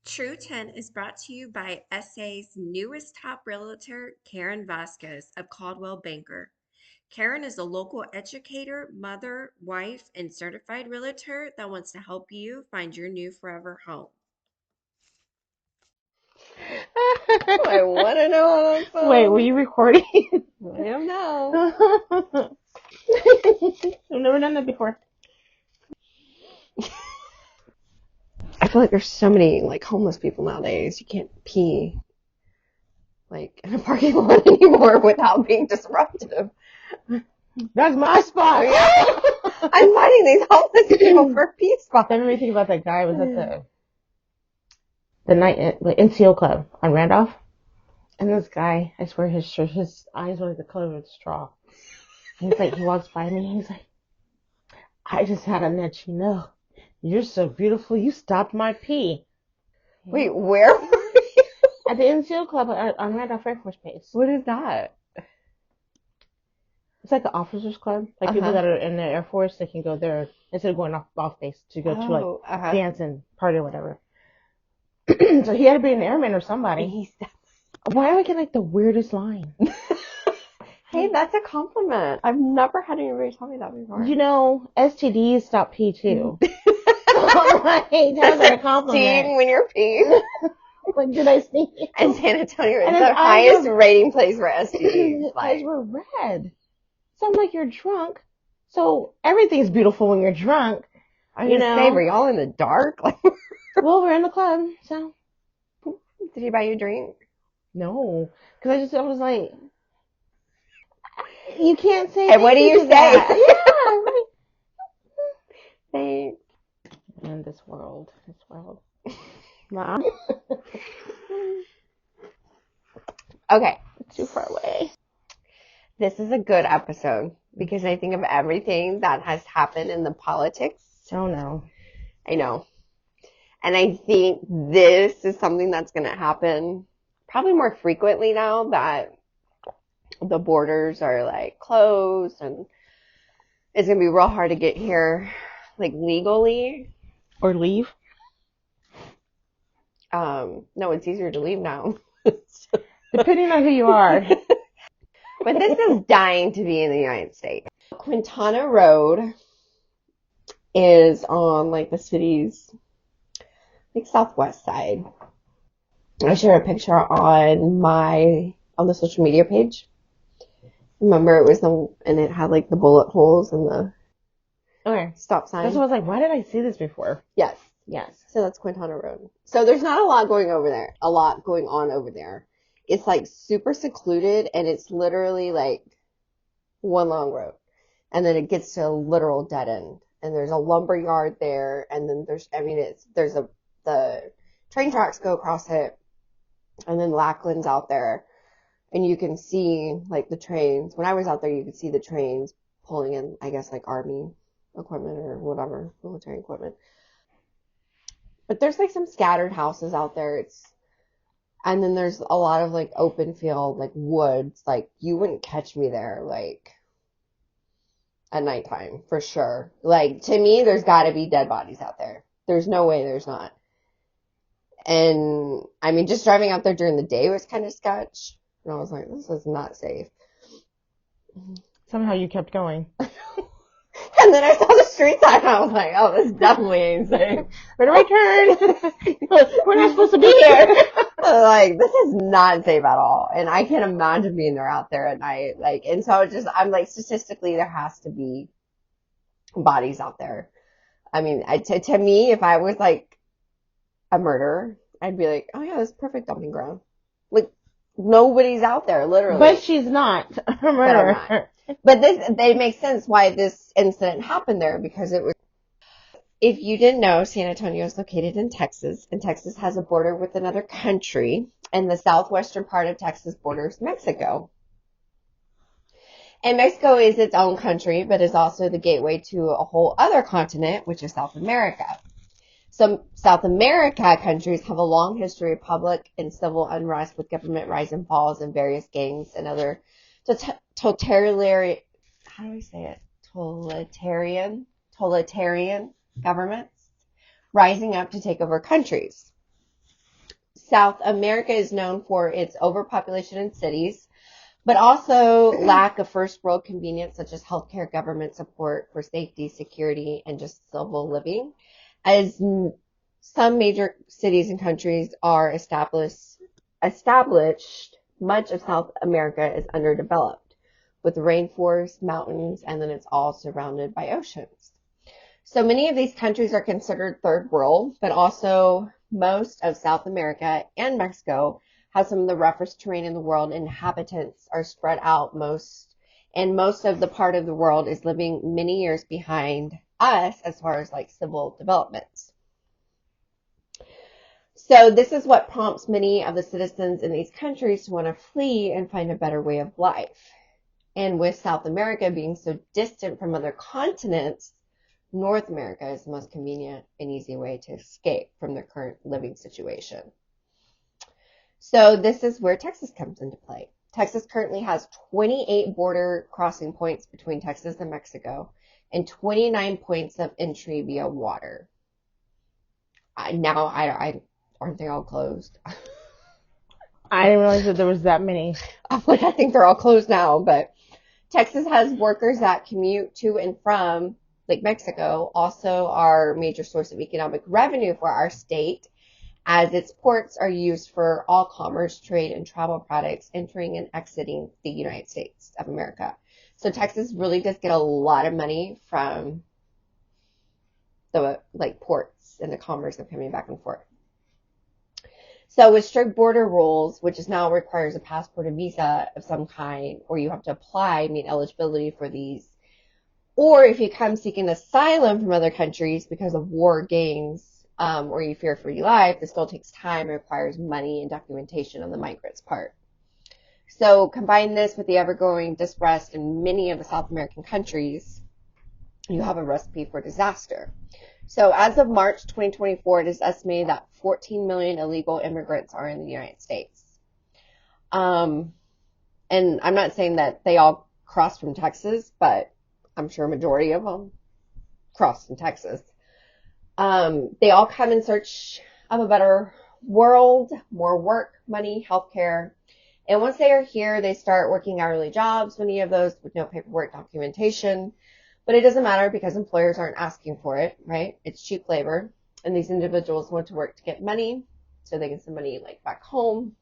True 10 is brought to you by SA's newest top realtor, Karen Vasquez of Coldwell Banker. Karen is a local educator, mother, wife, and certified realtor that wants to help you find your new forever home. I want to know on my phone. Wait, were you recording? I don't know. I've never done that before. I feel like there's so many like homeless people nowadays. You can't pee like in a parking lot anymore without being disruptive. That's my spot. Yeah. I'm finding these homeless people for a pee spot. That made me think about that guy who was at the night at the NCO club on Randolph. And this guy, I swear his eyes were like the color of a straw. And he's like, he walks by me and he's like, I just had to let you know, you're so beautiful, you stopped my pee. Wait, where were you? At the NCO club on Randolph Air Force Base. What is that? It's like an officers club. Like people that are in the Air Force, they can go there instead of going off base to go to like dance and party or whatever. So he had to be an airman or somebody. Why do I get like the weirdest line? Hey, that's a compliment. I've never had anybody tell me that before. You know, STDs stop pee too. Like, that's a compliment. Steam when you're peeing. Like, did I see? And San Antonio is And the highest rating place for STDs. His eyes were red. So I'm like, you're drunk. So everything's beautiful when you're drunk. I was gonna say, were y'all in the dark? Like, well, we're in the club, so. Did he buy you a drink? No, because I was like, you can't say. And what do you say? Yeah, right. Thanks. In this world. Mom. Okay. It's too far away. This is a good episode because I think of everything that has happened in the politics. Oh no. I know. And I think this is something that's going to happen probably more frequently now that the borders are like closed and it's going to be real hard to get here like legally. Or leave. No, it's easier to leave now. Depending on who you are. But this is dying to be in the United States. Quintana Road is on like the city's like southwest side. I shared a picture on the social media page. Remember it was and it had like the bullet holes and the stop sign. That's what I was like, why did I see this before? Yes. So that's Quintana Road. So there's not a lot going on over there. It's like super secluded and it's literally like one long road. And then it gets to a literal dead end. And there's a lumber yard there. And then the train tracks go across it. And then Lackland's out there. And you can see like the trains. When I was out there, you could see the trains pulling in, I guess, like army equipment or whatever, military equipment. But there's like some scattered houses out there. And then there's a lot of like open field, like woods. Like you wouldn't catch me there like at nighttime for sure. Like to me, there's got to be dead bodies out there. There's no way there's not. And I mean, just driving out there during the day was kind of sketch. And I was like, this is not safe. Somehow you kept going. And then I saw the street sign and I was like, oh, this definitely ain't safe. Better return. We're not supposed to be here. Like, this is not safe at all. And I can't imagine being there out there at night. Like, and so I'm like, statistically, there has to be bodies out there. I mean, to me, if I was like a murderer, I'd be like, oh yeah, this is perfect dumping ground. Like, nobody's out there, literally. But she's not a murderer. But they make sense why this incident happened there because it was. If you didn't know, San Antonio is located in Texas, and Texas has a border with another country, and the southwestern part of Texas borders Mexico. And Mexico is its own country, but is also the gateway to a whole other continent, which is South America. Some South America countries have a long history of public and civil unrest with government rise and falls and various gangs and other totalitarian governments rising up to take over countries. South America is known for its overpopulation in cities, but also lack of first world convenience such as healthcare, government support for safety, security, and just civil living. As some major cities and countries are established, much of South America is underdeveloped with rainforests, mountains, and then it's all surrounded by oceans. So many of these countries are considered third world, but also most of South America and Mexico has some of the roughest terrain in the world. Inhabitants are spread out most of the part of the world is living many years behind us as far as like civil developments. So this is what prompts many of the citizens in these countries to want to flee and find a better way of life. And with South America being so distant from other continents, North America is the most convenient and easy way to escape from their current living situation. So this is where Texas comes into play. Texas currently has 28 border crossing points between Texas and Mexico and 29 points of entry via water. Aren't they all closed? I didn't realize that there was that many. I think they're all closed now, but Texas has workers that commute to and from Lake Mexico, also our major source of economic revenue for our state, as its ports are used for all commerce, trade, and travel products entering and exiting the United States of America. So Texas really does get a lot of money from the ports and the commerce of coming back and forth. So with strict border rules, which is now requires a passport or visa of some kind, or you have to apply, meet eligibility for these, or if you come seeking asylum from other countries because of war, gangs, or you fear for your life, this still takes time and requires money and documentation on the migrant's part. So combine this with the ever-growing distrust in many of the South American countries, you have a recipe for disaster. So as of March 2024, it is estimated that 14 million illegal immigrants are in the United States. And I'm not saying that they all crossed from Texas, but I'm sure a majority of them crossed from Texas. They all come in search of a better world, more work, money, healthcare. And once they are here, they start working hourly jobs, many of those with no paperwork documentation. But it doesn't matter because employers aren't asking for it, right? It's cheap labor. And these individuals want to work to get money so they can send money back home.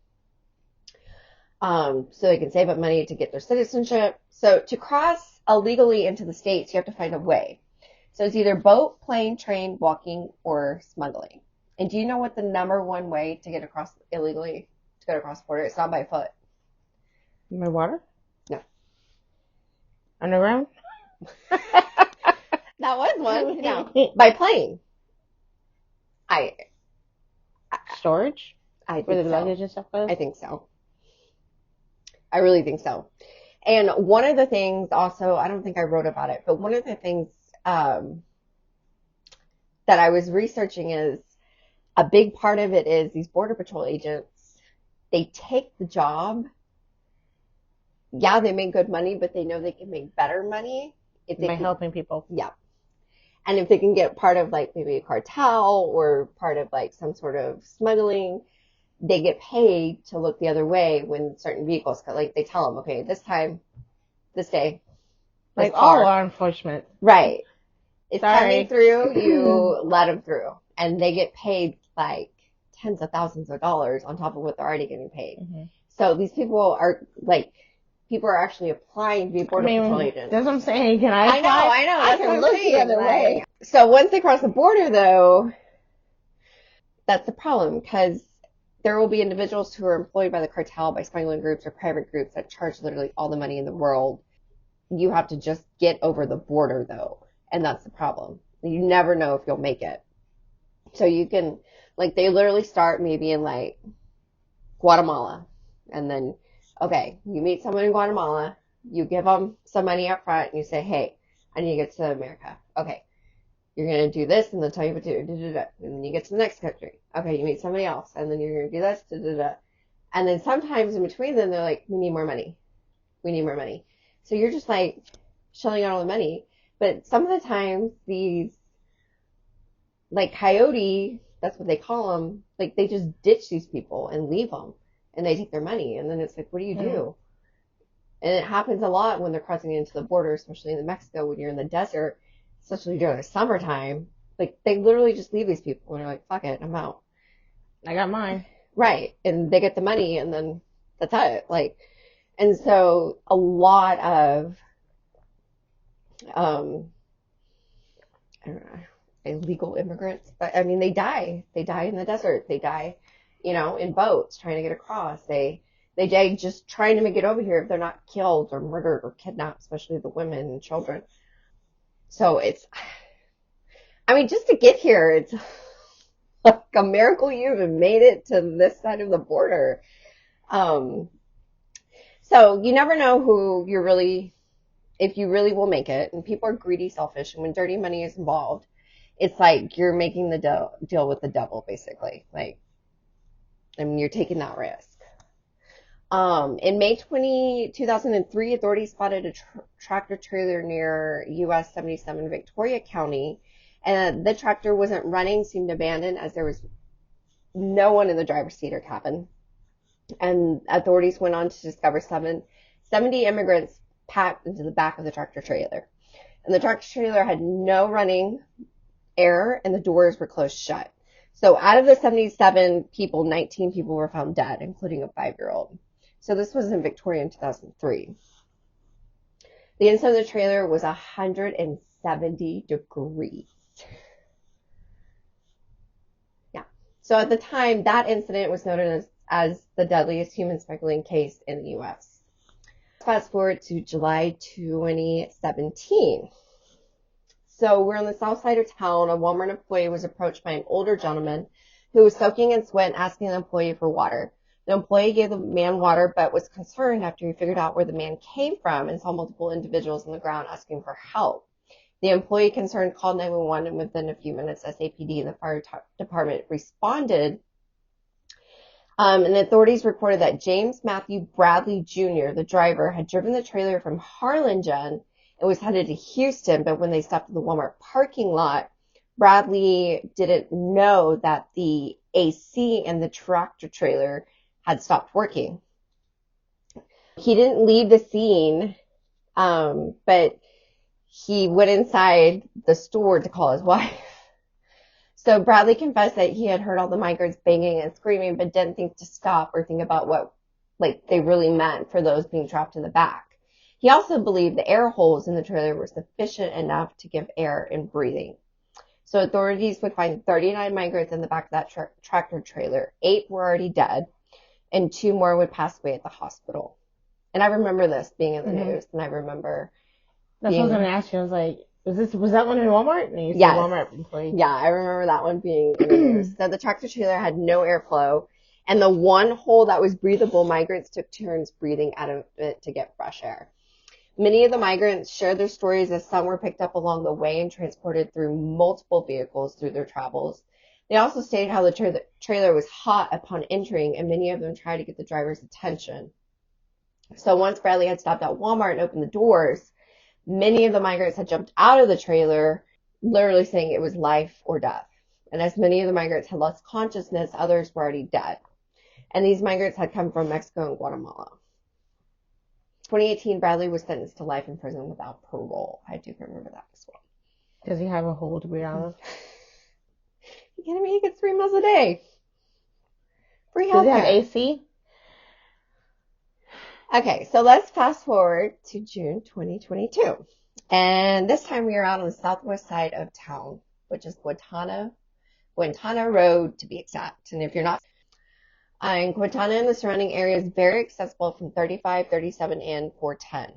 So they can save up money to get their citizenship. So to cross illegally into the States, you have to find a way. So it's either boat, plane, train, walking, or smuggling. And do you know what the number one way to get across illegally, to go across the border? It's not by foot. By water? No. Underground? That was one. No. By plane. Storage? I Where think the so. luggage and stuff goes? I think so. I really think so. And one of the things also, I don't think I wrote about it, but one of the things that I was researching is a big part of it is these Border Patrol agents, they take the job. Yeah, they make good money, but they know they can make better money if they By helping people. Yeah. And if they can get part of maybe a cartel or part of some sort of smuggling, they get paid to look the other way when certain vehicles, they tell them, okay, this time, this day, this all car, law enforcement. right, it's Sorry. coming through, you let them through. And they get paid tens of thousands of dollars on top of what they're already getting paid. Mm-hmm. So these people are people are actually applying to be Border Patrol agents. That's what I'm saying. Can I I know. I can look the other way. So once they cross the border, though, that's the problem because there will be individuals who are employed by the cartel, by smuggling groups or private groups that charge literally all the money in the world. You have to just get over the border, though, and that's the problem. You never know if you'll make it. So you can, they literally start maybe in Guatemala, and then, okay, you meet someone in Guatemala, you give them some money up front, and you say, hey, I need to get to America. Okay, you're going to do this, and they'll tell you what to do, and then you get to the next country. Okay, you meet somebody else, and then you're going to do this, and then sometimes in between them, they're like, we need more money. We need more money. So you're just shelling out all the money. But some of the times these coyote that's what they call them. Like, they just ditch these people and leave them, and they take their money. And then it's like, what do you Mm. do? And it happens a lot when they're crossing into the border, especially in Mexico when you're in the desert, especially during the summertime. Like, they literally just leave these people and they're like, fuck it, I'm out. I got mine. Right. And they get the money and then that's it. Like, and so a lot of, um, I don't know, illegal immigrants, but I mean, they die. They die in the desert. They die, in boats trying to get across. They die just trying to make it over here if they're not killed or murdered or kidnapped, especially the women and children. So I mean, just to get here, it's like a miracle you even made it to this side of the border. Um, so you never know if you really will make it. And people are greedy, selfish, and when dirty money is involved, it's like you're making the deal with the devil, basically. Like, I mean, you're taking that risk. In May 2003, authorities spotted a tractor trailer near US 77 Victoria County, and the tractor wasn't running, seemed abandoned as there was no one in the driver's seat or cabin. And authorities went on to discover 70 immigrants packed into the back of the tractor trailer. And the tractor trailer had no running air, and the doors were closed shut. So out of the 77 people, 19 people were found dead, including a 5-year-old. So this was in Victoria in 2003. The inside of the trailer was 170 degrees. Yeah. So at the time, that incident was noted as the deadliest human smuggling case in the U.S. Fast forward to July 2017. So we're on the south side of town. A Walmart employee was approached by an older gentleman who was soaking in sweat and asking the employee for water. The employee gave the man water, but was concerned after he figured out where the man came from and saw multiple individuals on the ground asking for help. The employee concerned called 911, and within a few minutes, SAPD and the fire department responded. And the authorities reported that James Matthew Bradley Jr., the driver, had driven the trailer from Harlingen and was headed to Houston, but when they stopped at the Walmart parking lot, Bradley didn't know that the AC in the tractor trailer had stopped working. He didn't leave the scene, but he went inside the store to call his wife. So Bradley confessed that he had heard all the migrants banging and screaming, but didn't think to stop or think about what they really meant for those being trapped in the back. He also believed the air holes in the trailer were sufficient enough to give air and breathing. So authorities would find 39 migrants in the back of that tractor trailer. 8 were already dead, and 2 more would pass away at the hospital. And I remember this being in the news, and I remember That's what I was going to ask you. I was like, was that one in Walmart? And you said Yes. Walmart employee. Yeah, I remember that one being in the news. So the tractor trailer had no airflow, and the one hole that was breathable, migrants took turns breathing out of it to get fresh air. Many of the migrants shared their stories as some were picked up along the way and transported through multiple vehicles through their travels. They also stated how the trailer was hot upon entering, and many of them tried to get the driver's attention. So once Bradley had stopped at Walmart and opened the doors, many of the migrants had jumped out of the trailer, literally saying it was life or death. And as many of the migrants had lost consciousness, others were already dead. And these migrants had come from Mexico and Guatemala. 2018, Bradley was sentenced to life in prison without parole. I do remember that as well. Does he have a hole to breathe out of? You kidding me? He gets 3 meals a day. Free Does he have healthcare. AC? Okay, so let's fast forward to June 2022. And this time we are out on the southwest side of town, which is Quintana Road to be exact. And if you're not, in Quintana and the surrounding area is very accessible from 35, 37, and 410.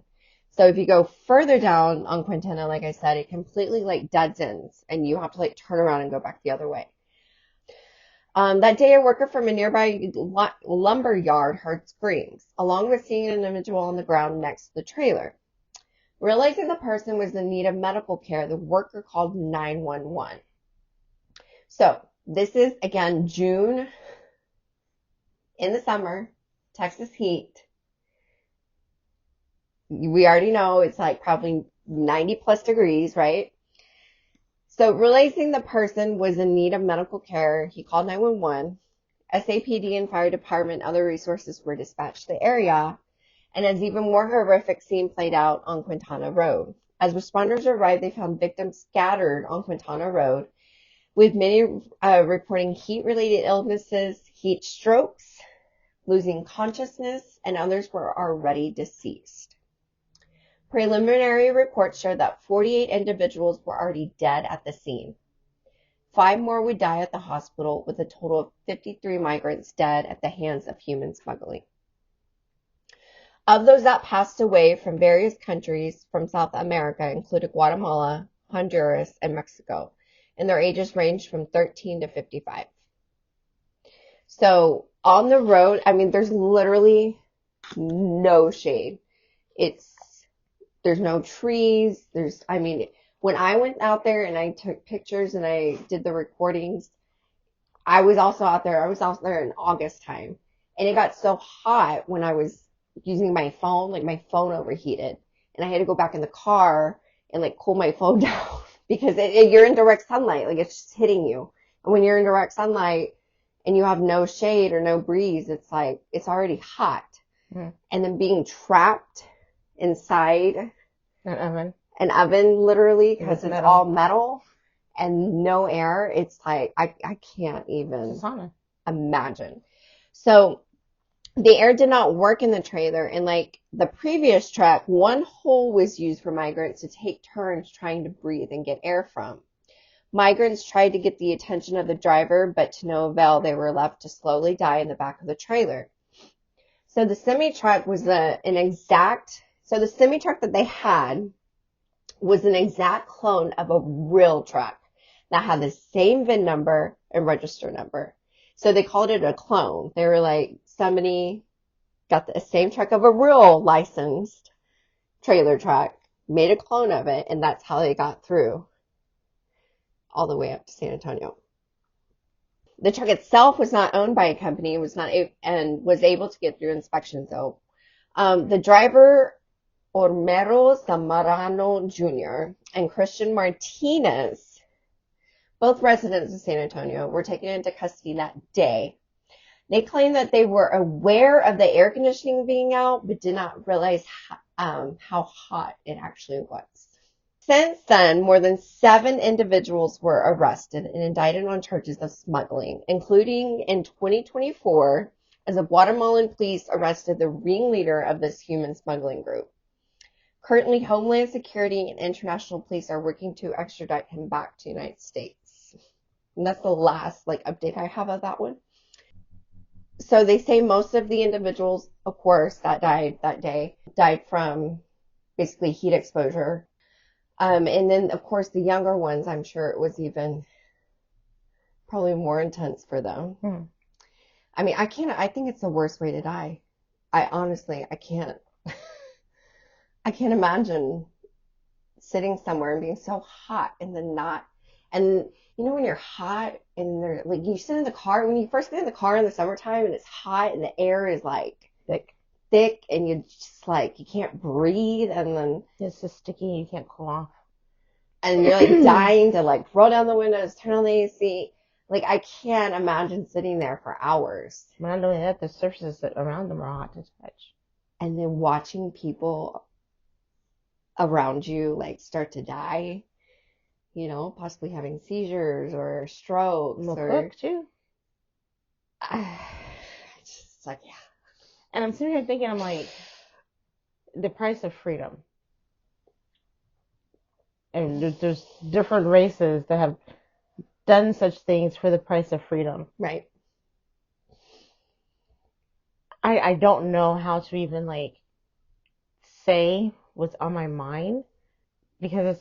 So if you go further down on Quintana, like I said, it completely dead ends, and you have to turn around and go back the other way. That day, a worker from a nearby lumber yard heard screams, along with seeing an individual on the ground next to the trailer. Realizing the person was in need of medical care, the worker called 911. So this is, again, June in the summer, Texas heat. We already know it's probably 90 plus degrees, right? So realizing the person was in need of medical care, he called 911. SAPD and fire department and other resources were dispatched to the area, and as even more horrific scene played out on Quintana Road. As responders arrived, they found victims scattered on Quintana Road, with many reporting heat-related illnesses, heat strokes, losing consciousness, and others were already deceased. Preliminary reports showed that 48 individuals were already dead at the scene. 5 more would die at the hospital, with a total of 53 migrants dead at the hands of human smuggling. Of those that passed away from various countries from South America included Guatemala, Honduras, and Mexico, and their ages ranged from 13 to 55. So on the road, I mean, there's literally no shade. There's no trees. When I went out there and I took pictures and I did the recordings, I was also out there. I was out there in August time, and it got so hot when I was using my phone, like my phone overheated, and I had to go back in the car and like cool my phone down because you're in direct sunlight, like it's just hitting you. And when you're in direct sunlight and you have no shade or no breeze, it's like it's already hot. Mm. And then being trapped inside an oven literally, because it's all metal and no air, it's like I can't even imagine. So the air did not work in the trailer, and like the previous truck, one hole was used for migrants to take turns trying to breathe and get air from. Migrants tried to get the attention of the driver, but to no avail. They were left to slowly die in the back of the trailer. So the semi-truck was the semi-truck that they had was an exact clone of a real truck that had the same VIN number and register number. So they called it a clone. They were like, somebody got the same truck of a real licensed trailer truck, made a clone of it, and that's how they got through all the way up to San Antonio. The truck itself was not owned by a company, and was able to get through inspections though. The driver, Ormero Zamorano Jr. and Christian Martinez, both residents of San Antonio, were taken into custody that day. They claimed that they were aware of the air conditioning being out, but did not realize how hot it actually was. Since then, more than 7 individuals were arrested and indicted on charges of smuggling, including in 2024, as the Guatemalan police arrested the ringleader of this human smuggling group. Currently, Homeland Security and international police are working to extradite him back to the United States. And that's the last update I have of that one. So they say most of the individuals, of course, that died that day died from basically heat exposure. And then, of course, the younger ones, I'm sure it was even probably more intense for them. I mean, I think it's the worst way to die. I can't imagine sitting somewhere and being so hot and then not, and you know when you're hot and they're like, you sit in the car, when you first get in the car in the summertime and it's hot and the air is like thick and you just like, you can't breathe, and then it's so sticky you can't cool off. And you're like dying to like roll down the windows, turn on the AC. Like I can't imagine sitting there for hours. Not only that, the surfaces around them are hot to touch. And then watching people around you like start to die, you know, possibly having seizures or strokes or cook too. Just like, yeah. And I'm sitting here thinking, I'm like, the price of freedom. And there's different races that have done such things for the price of freedom. Right. I don't know how to even like say what's on my mind, because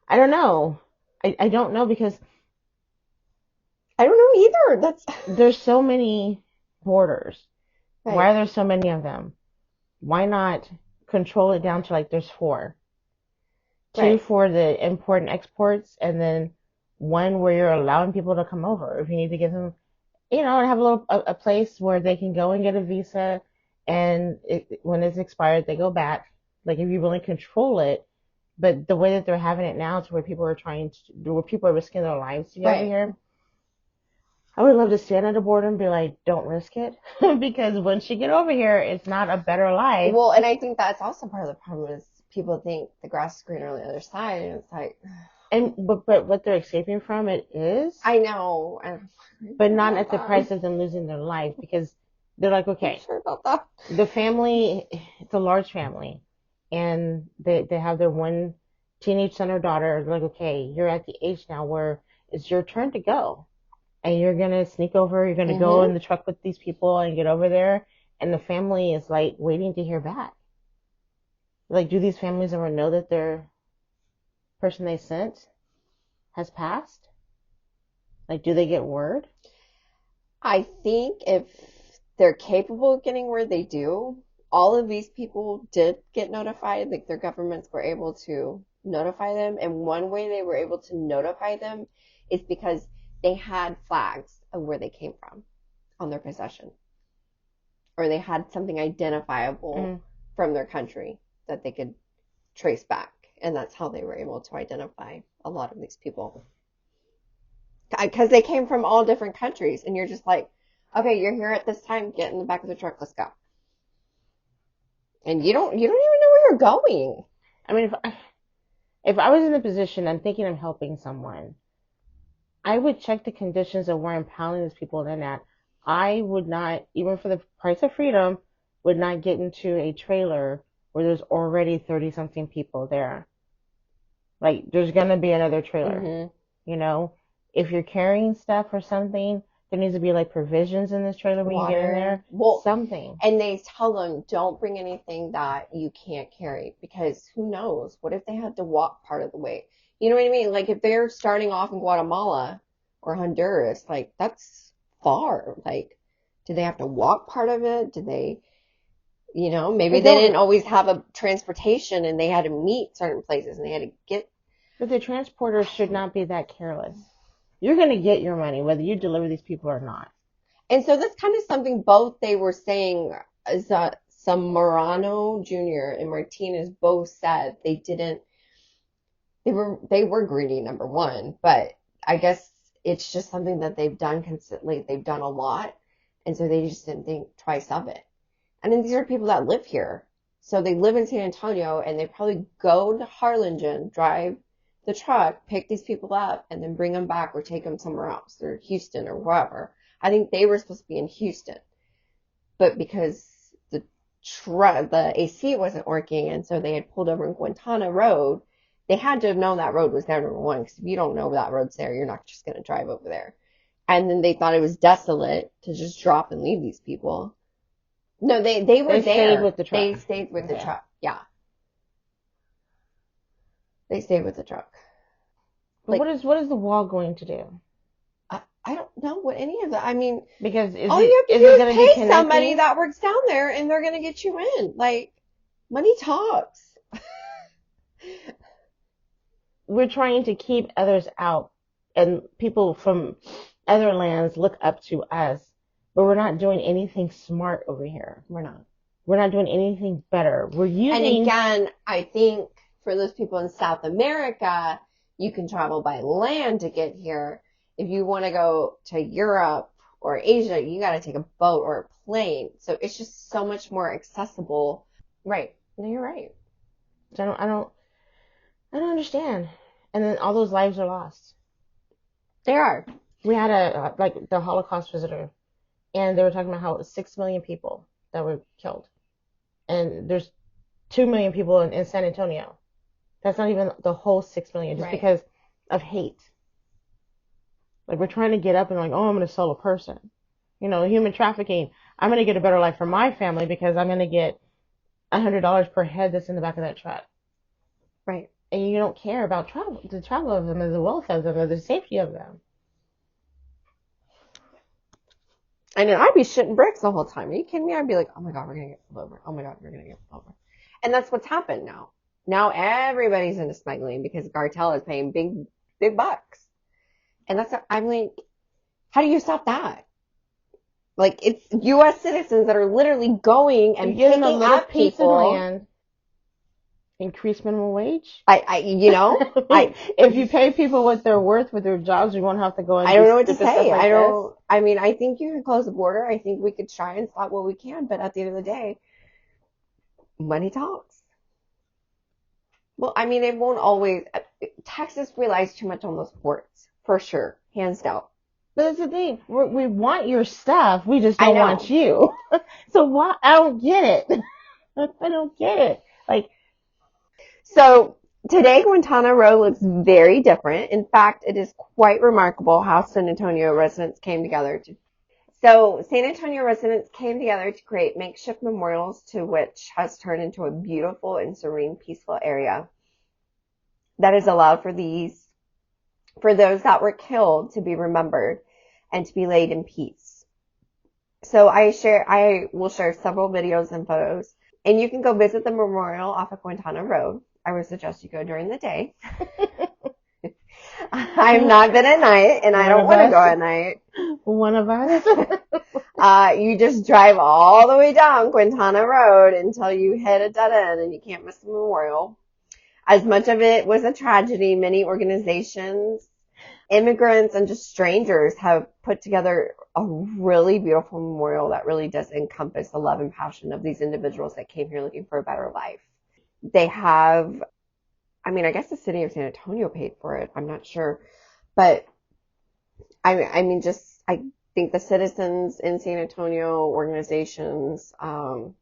I don't know. I don't know, because I don't know either. There's so many borders. Right. Why are there so many of them? Why not control it down to like there's 4? 2 right. for the import and exports, and then 1 where you're allowing people to come over. If you need to give them, you know, have a place where they can go and get a visa, and when it's expired, they go back. Like if you really control it, But the way that they're having it now, to where people are risking their lives to get over Right. here, I would love to stand at the border and be like, don't risk it, because once you get over here, it's not a better life. Well, and I think that's also part of the problem is people think the grass is greener on the other side, and it's like, But what they're escaping from it is, I know, but not at the price of them losing their life, because they're like, I'm okay, sure about that. the family, it's a large family, and they have their one teenage son or daughter. They're like, okay, you're at the age now where it's your turn to go, and you're gonna sneak over. You're gonna go in the truck with these people and get over there, and the family is like waiting to hear back. Like, do these families ever know that their person they sent has passed? Like, do they get word? I think if they're capable of getting where they do, all of these people did get notified, like their governments were able to notify them. And one way they were able to notify them is because they had flags of where they came from on their possession, or they had something identifiable from their country that they could trace back. And that's how they were able to identify a lot of these people. Because they came from all different countries, and you're just like, okay, you're here at this time, get in the back of the truck, let's go. And you don't even know where you're going. I mean, if I was in a position, I'm thinking of helping someone, I would check the conditions of where I'm piling these people in at. I would not, even for the price of freedom, would not get into a trailer where there's already 30 something people there. Like, there's going to be another trailer, you know? If you're carrying stuff or something, there needs to be like provisions in this trailer when you get in there. Well, something. And they tell them, don't bring anything that you can't carry, because who knows? What if they had to walk part of the way? You know what I mean? Like, if they're starting off in Guatemala or Honduras, like, that's far. Like, do they have to walk part of it? Do they, maybe they didn't always have a transportation and they had to meet certain places and they had to get. But the transporters should not be that careless. You're going to get your money whether you deliver these people or not. And so that's kind of something both they were saying, is that Zamorano Jr. and Martinez both said they were greedy, number one, but I guess it's just something that they've done consistently. They've done a lot, and so they just didn't think twice of it. And then these are people that live here. So they live in San Antonio, and they probably go to Harlingen, drive the truck, pick these people up, and then bring them back or take them somewhere else, or Houston or wherever. I think they were supposed to be in Houston, but because the AC wasn't working, and so they had pulled over in Quintana Road, they had to have known that road was there, number one, because if you don't know that road's there, you're not just going to drive over there. And then they thought it was desolate to just drop and leave these people. No, they were there. They stayed with the truck. They stayed with the truck. Yeah. They stayed with the truck. But like, what is the wall going to do? I don't know what any of that. I mean, because all you have to do is pay somebody that works down there, and they're going to get you in. Like, money talks. We're trying to keep others out, and people from other lands look up to us, but we're not doing anything smart over here. We're not doing anything better. We're using. And again, I think for those people in South America, you can travel by land to get here. If you want to go to Europe or Asia, you got to take a boat or a plane. So it's just so much more accessible. Right. No, you're right. So I don't understand. And then all those lives are lost. They are. We had the Holocaust visitor, and they were talking about how it was 6 million people that were killed. And there's 2 million people in San Antonio. That's not even the whole 6 million, just because of hate. Like, we're trying to get up and like, oh, I'm going to sell a person. Human trafficking. I'm going to get a better life for my family because I'm going to get $100 per head that's in the back of that truck. Right. And you don't care about the travel of them, or the wealth of them, or the safety of them. I know. I'd be shitting bricks the whole time. Are you kidding me? I'd be like, oh my God, we're going to get pulled over. Oh my God, we're going to get pulled over. And that's what's happened now. Now everybody's into smuggling because the cartel is paying big bucks. And I'm like, how do you stop that? Like, it's U.S. citizens that are literally going and picking up people. Piece of land, Increase minimum wage? You know, I mean, if you pay people what they're worth with their jobs, you won't have to go and I do don't know what to stupid stuff say. like this. I mean, I think you can close the border. I think we could try and stop what we can, but at the end of the day, money talks. Well, I mean, it won't always. Texas relies too much on those ports, for sure, hands down. But that's the thing. We want your stuff. We just I don't want know. you. So why? I don't get it. I don't get it. Like, So today, Quintana Road looks very different. In fact, it is quite remarkable how San Antonio residents came together to. So San Antonio residents came together to create makeshift memorials to which has turned into a beautiful and serene, peaceful area that has allowed for those that were killed to be remembered and to be laid in peace. So I will share several videos and photos, and you can go visit the memorial off of Quintana Road. I would suggest you go during the day. I've not been at night, and I one don't of want to go us. at night. One of us. You just drive all the way down Quintana Road until you hit a dead end, and you can't miss the memorial. As much of it was a tragedy, many organizations, immigrants, and just strangers have put together a really beautiful memorial that really does encompass the love and passion of these individuals that came here looking for a better life. They have, I mean, I guess the city of San Antonio paid for it. I'm not sure. But I think the citizens in San Antonio, organizations, I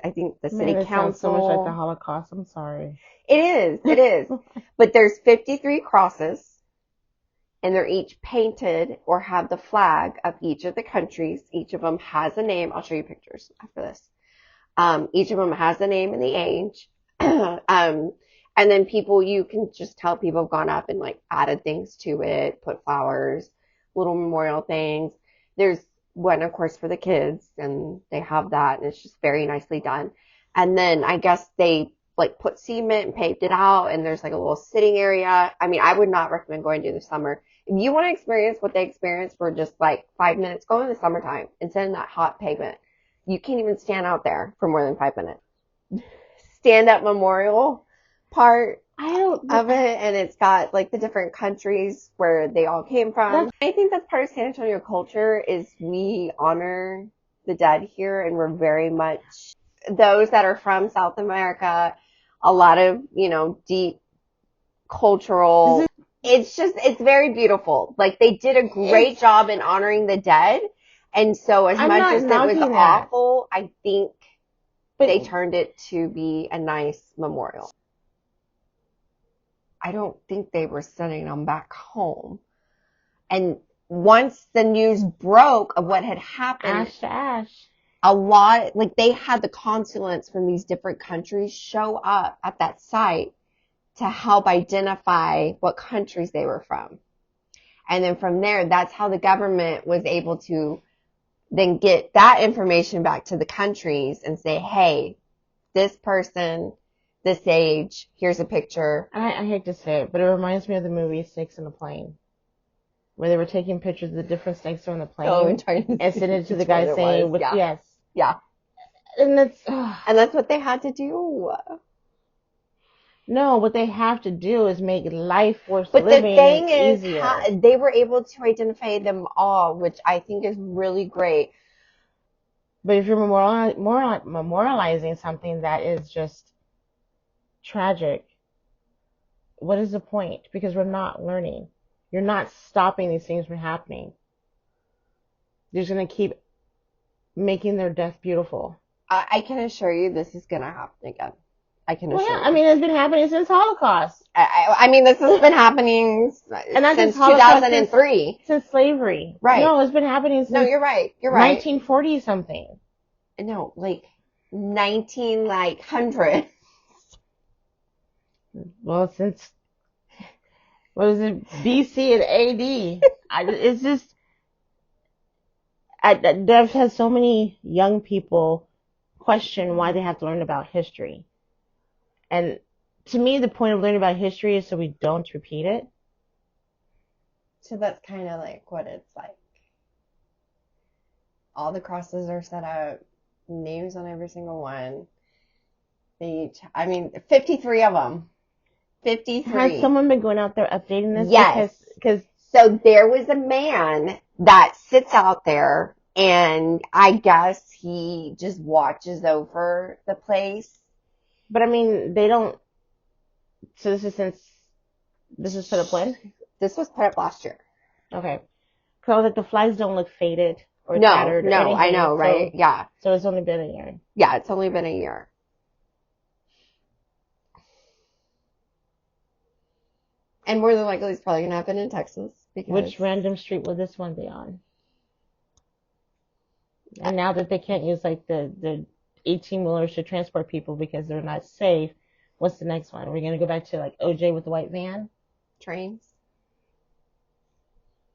think the Man, city it sounds so much like the council. Holocaust. I'm sorry. It is. But there's 53 crosses, and they're each painted or have the flag of each of the countries. Each of them has a name. I'll show you pictures after this. Each of them has a name and the age. And then you can just tell people have gone up and like added things to it, put flowers, little memorial things. There's one, of course, for the kids, and they have that, and it's just very nicely done. And then I guess they like put cement and paved it out, and there's like a little sitting area. I mean, I would not recommend going to the summer. If you want to experience what they experienced for just like 5 minutes, go in the summertime and sit in that hot pavement. You can't even stand out there for more than 5 minutes. Stand up memorial part I don't. of it, and it's got like the different countries where they all came from. That's I think that's part of San Antonio culture is we honor the dead here, and we're very much those that are from South America, a lot of, deep cultural. It's very beautiful. Like they did a great job in honoring the dead. And so as I'm much not as it was knocking that. awful, I think But they turned it to be a nice memorial. I don't think they were sending them back home. And once the news broke of what had happened, ash to ash. a lot, like they had the consulates from these different countries show up at that site to help identify what countries they were from. And then from there, that's how the government was able to then get that information back to the countries and say, hey, this person, this age, here's a picture. I hate to say it, but it reminds me of the movie Snakes on a Plane, where they were taking pictures of the different snakes on the plane And trying to and sending it to the guy saying, yeah. yes. Yeah. And that's, And that's what they had to do. no, what they have to do is make life worth But the living thing is, easier. they were able to identify them all, which I think is really great. But if you're memorializing something that is just tragic, what is the point? Because we're not learning. You're not stopping these things from happening. You're just going to keep making their death beautiful. I can assure you this is going to happen again. I can assure you. I mean, it's been happening since Holocaust. I mean, this has been happening since 2003. Since slavery. Right. No, it's been happening since No, you're right. You're right. 1940 something. No, like 1900. Well, since, what is it, BC and AD. It's just, I've had so many young people question why they have to learn about history. And to me, the point of learning about history is so we don't repeat it. So that's kind of like what it's like. All the crosses are set up, names on every single one. I mean, 53 of them. Has 53. someone been going out there updating this? Yes. Because So there was a man that sits out there, and I guess he just watches over the place. but I mean they don't. So this is put up when? This was put up last year. Okay. Because I was like the flags don't look faded or No, tattered or anything. I know, right? Yeah. So it's only been a year. Yeah, it's only been a year. And more than likely, it's probably going to happen in Texas because Which random street will this one be on? And now that they can't use like the 18-wheelers to transport people because they're not safe, what's the next one? Are we gonna go back to like OJ with the white van? trains.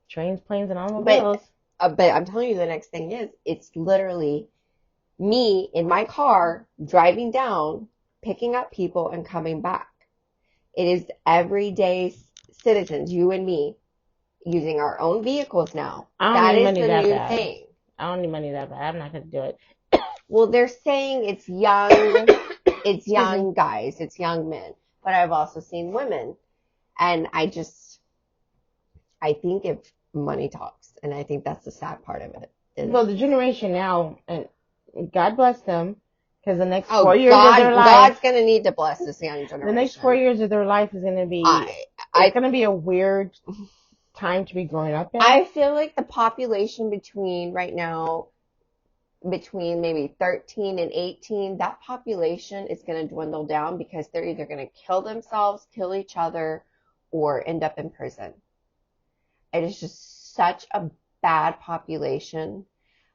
Trains, planes, and automobiles. But I'm telling you, the next thing is, it's literally me in my car driving down, picking up people, and coming back. It is everyday citizens, you and me, using our own vehicles now. I don't That need is money the that new bad. thing. I don't need money that bad. I'm not gonna do it. Well, they're saying it's young, it's me. young guys, it's young men. But I've also seen women. And I think if money talks, and I think that's the sad part of it. Well, the generation now, and God bless them, because the next Oh, 4 years God, of their life, God's going to need to bless this young generation. the next 4 years of their life is gonna be, it's gonna be a weird time to be growing up in. I feel like the population right now, between maybe 13 and 18, that population is going to dwindle down because they're either going to kill themselves, kill each other, or end up in prison. It is just such a bad population.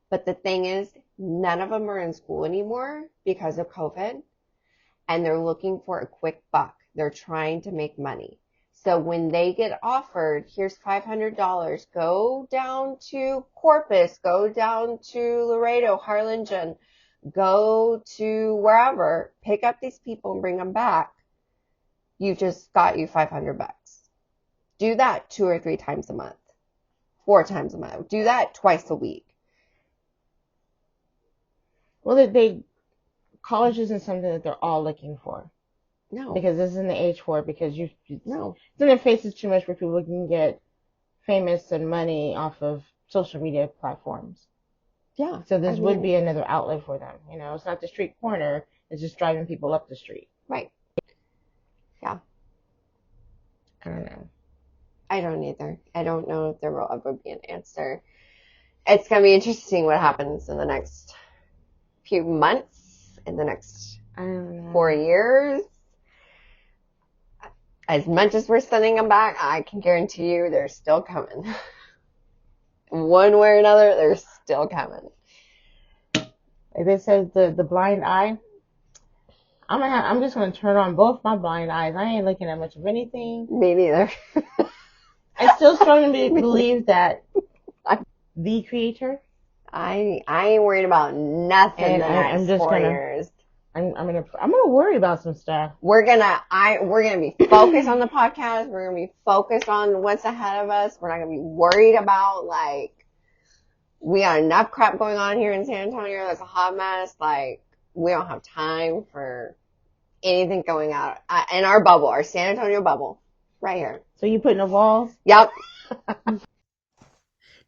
But the thing is, none of them are in school anymore because of COVID, and they're looking for a quick buck. They're trying to make money. So when they get offered, here's $500, go down to Corpus, go down to Laredo, Harlingen, go to wherever, pick up these people and bring them back. You just got you $500. Do that 2 or 3 times a month, 4 times a month. Do that twice a week. Well, college isn't something that they're all looking for. No. Because this isn't the age for it, because No. it's in their faces too much where people can get famous and money off of social media platforms. Yeah. So this would be another outlet for them. You know, it's not the street corner, it's just driving people up the street. Right. Yeah. I don't know. I don't either. I don't know if there will ever be an answer. It's going to be interesting what happens in the next few months, in the next I don't know. 4 years. As much as we're sending them back, I can guarantee you they're still coming. One way or another, they're still coming. Like they said, the blind eye. I'm just gonna turn on both my blind eyes. I ain't looking at much of anything. Me neither. I still strongly believe that the creator. I ain't worried about nothing And the I'm next just 4 gonna- years. I'm gonna worry about some stuff. We're gonna be focused on the podcast. We're gonna be focused on what's ahead of us. We're not gonna be worried about, like, we got enough crap going on here in San Antonio that's a hot mess. Like, we don't have time for anything going out in our bubble, our San Antonio bubble, right here. So you putting up walls? Yep.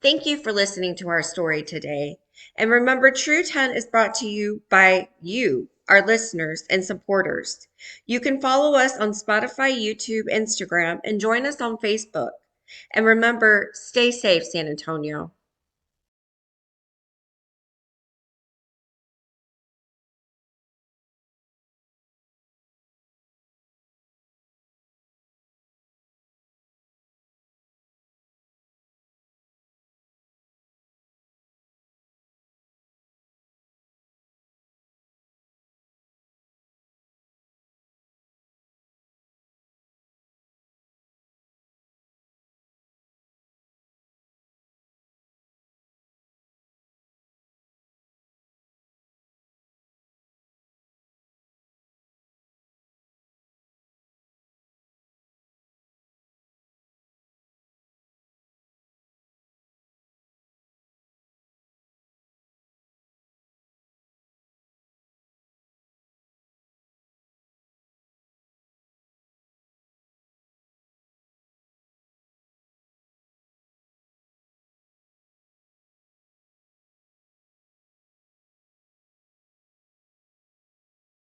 Thank you for listening to our story today. And remember, True 10 is brought to you by you, our listeners and supporters. You can follow us on Spotify, YouTube, Instagram, and join us on Facebook. And remember, stay safe, San Antonio.